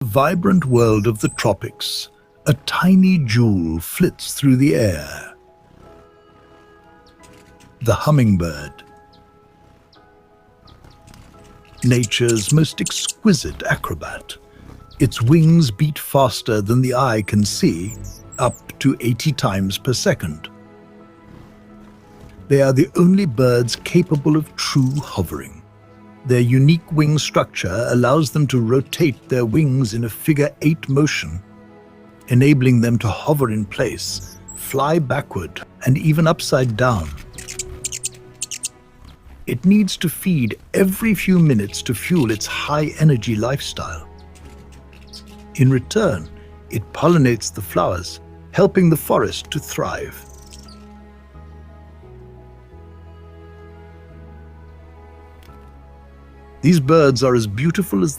The vibrant world of the tropics, a tiny jewel flits through the air. The hummingbird, nature's most exquisite acrobat. Its wings beat faster than the eye can see, up to 80 times per second. They are the only birds capable of true hovering. Their unique wing structure allows them to rotate their wings in a figure-8 motion, enabling them to hover in place, fly backward, and even upside down. It needs to feed every few minutes to fuel its high-energy lifestyle. In return, it pollinates the flowers, helping the forest to thrive. These birds are as beautiful as